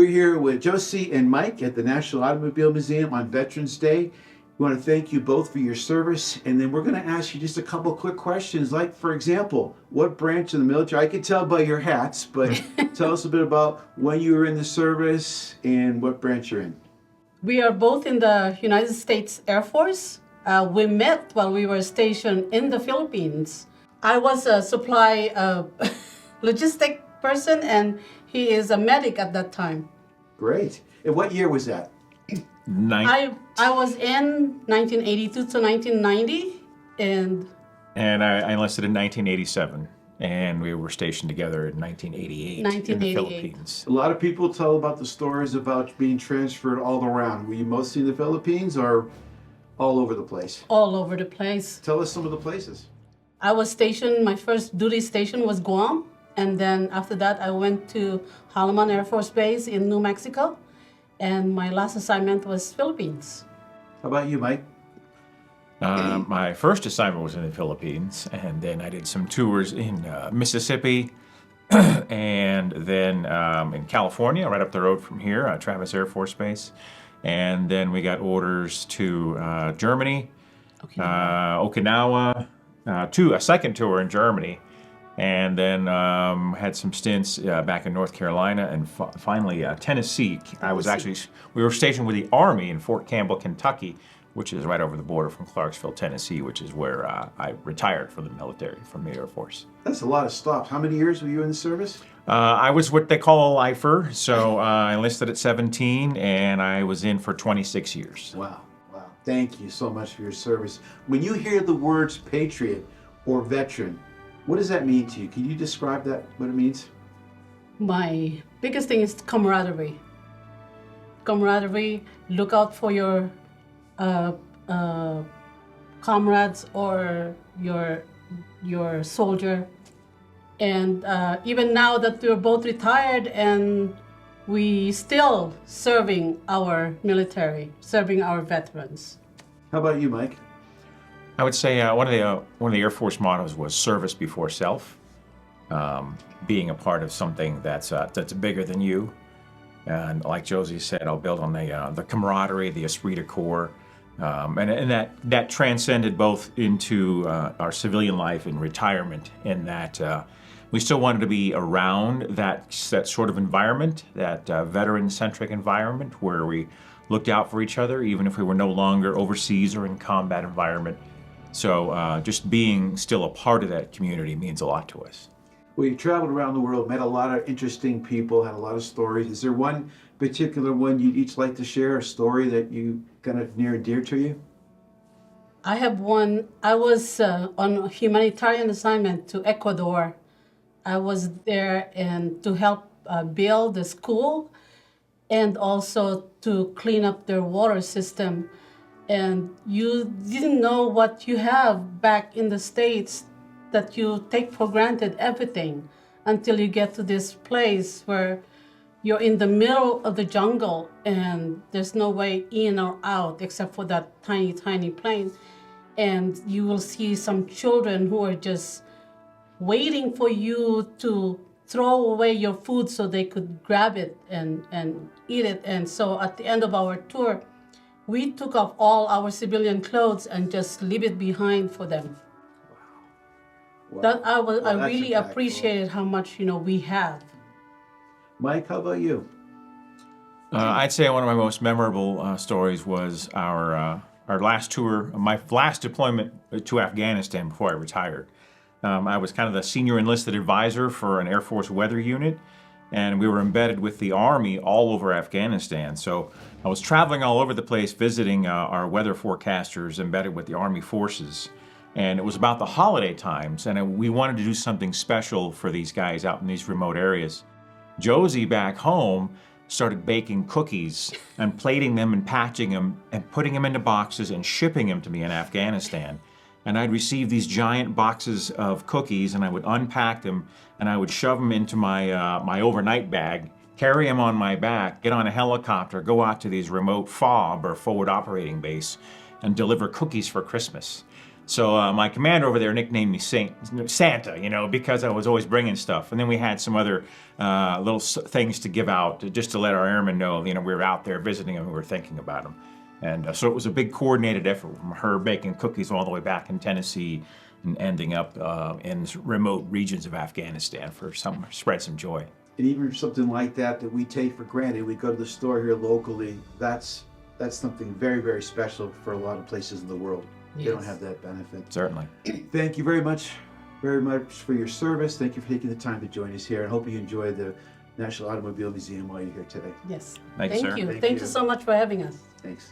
We're here with Josie and Mike at the National Automobile Museum on Veterans Day. We want to thank you both for your service, and then we're going to ask you just a couple quick questions. Like, for example, what branch of the military? I can tell by your hats, but tell us a bit about when you were in the service and what branch you're in. We are both in the United States Air Force. We met while we were stationed in the Philippines. I was a supply logistic person, and he is a medic at that time. Great. And what year was that? I was in 1982 to 1990, and I enlisted in 1987, and we were stationed together in 1988 in the Philippines. A lot of people tell about the stories about being transferred all around. Were you mostly in the Philippines or all over the place? All over the place. Tell us some of the places. I was stationed, my first duty station was Guam, and then after that I went to Halaman Air Force Base in New Mexico, and my last assignment was Philippines. How about you, Mike? My first assignment was in the Philippines, and then I did some tours in Mississippi, and then in California, right up the road from here, Travis Air Force Base. And then we got orders to Germany, Okinawa, a second tour in Germany, and then had some stints back in North Carolina, and finally Tennessee. We were stationed with the Army in Fort Campbell, Kentucky, which is right over the border from Clarksville, Tennessee, which is where I retired from the military, from the Air Force. That's a lot of stops. How many years were you in the service? I was what they call a lifer, so I enlisted at 17, and I was in for 26 years. Wow. Thank you so much for your service. When you hear the words patriot or veteran, what does that mean to you? Can you describe that, what it means? My biggest thing is camaraderie. Camaraderie, look out for your comrades or your soldier. And even now that we're both retired and we still serving our military, serving our veterans. How about you, Mike? I would say one of the Air Force mottos was service before self, being a part of something that's bigger than you. And like Josie said, I'll build on the camaraderie, the esprit de corps, and that transcended both into our civilian life and retirement, in that we still wanted to be around that sort of environment, that veteran-centric environment where we looked out for each other, even if we were no longer overseas or in combat environment. So just being still a part of that community means a lot to us. Well, you traveled around the world, met a lot of interesting people, had a lot of stories. Is there one particular one you'd each like to share, a story that you kind of near and dear to you? I have one. I was on a humanitarian assignment to Ecuador. I was there and to help build the school and also to clean up their water system. And you didn't know what you have back in the States, that you take for granted everything until you get to this place where you're in the middle of the jungle and there's no way in or out except for that tiny, tiny plane. And you will see some children who are just waiting for you to throw away your food so they could grab it and eat it. And so at the end of our tour, we took off all our civilian clothes and just leave it behind for them. Wow. I really appreciated how much we have. Mike, how about you? I'd say one of my most memorable stories was our last tour, my last deployment to Afghanistan before I retired. I was kind of the senior enlisted advisor for an Air Force weather unit, and we were embedded with the Army all over Afghanistan. So I was traveling all over the place visiting our weather forecasters embedded with the Army forces. And it was about the holiday times, and we wanted to do something special for these guys out in these remote areas. Josie back home started baking cookies and plating them and patching them and putting them into boxes and shipping them to me in Afghanistan. And I'd receive these giant boxes of cookies, and I would unpack them, and I would shove them into my overnight bag, carry them on my back, get on a helicopter, go out to these remote FOB, or forward operating base, and deliver cookies for Christmas. So my commander over there nicknamed me Santa, you know, because I was always bringing stuff. And then we had some other little things to give out just to let our airmen know, you know, we were out there visiting them, we were thinking about them. And so it was a big coordinated effort from her baking cookies all the way back in Tennessee and ending up in remote regions of Afghanistan for spread some joy. And even something like that we take for granted, we go to the store here locally, that's something very, very special for a lot of places in the world. They don't Yes. have that benefit. Certainly. Thank you very much for your service. Thank you for taking the time to join us here. I hope you enjoy the National Automobile Museum while you're here today. Yes. Thank you, sir. you. Thank Thank you. you so much for having us. Thanks.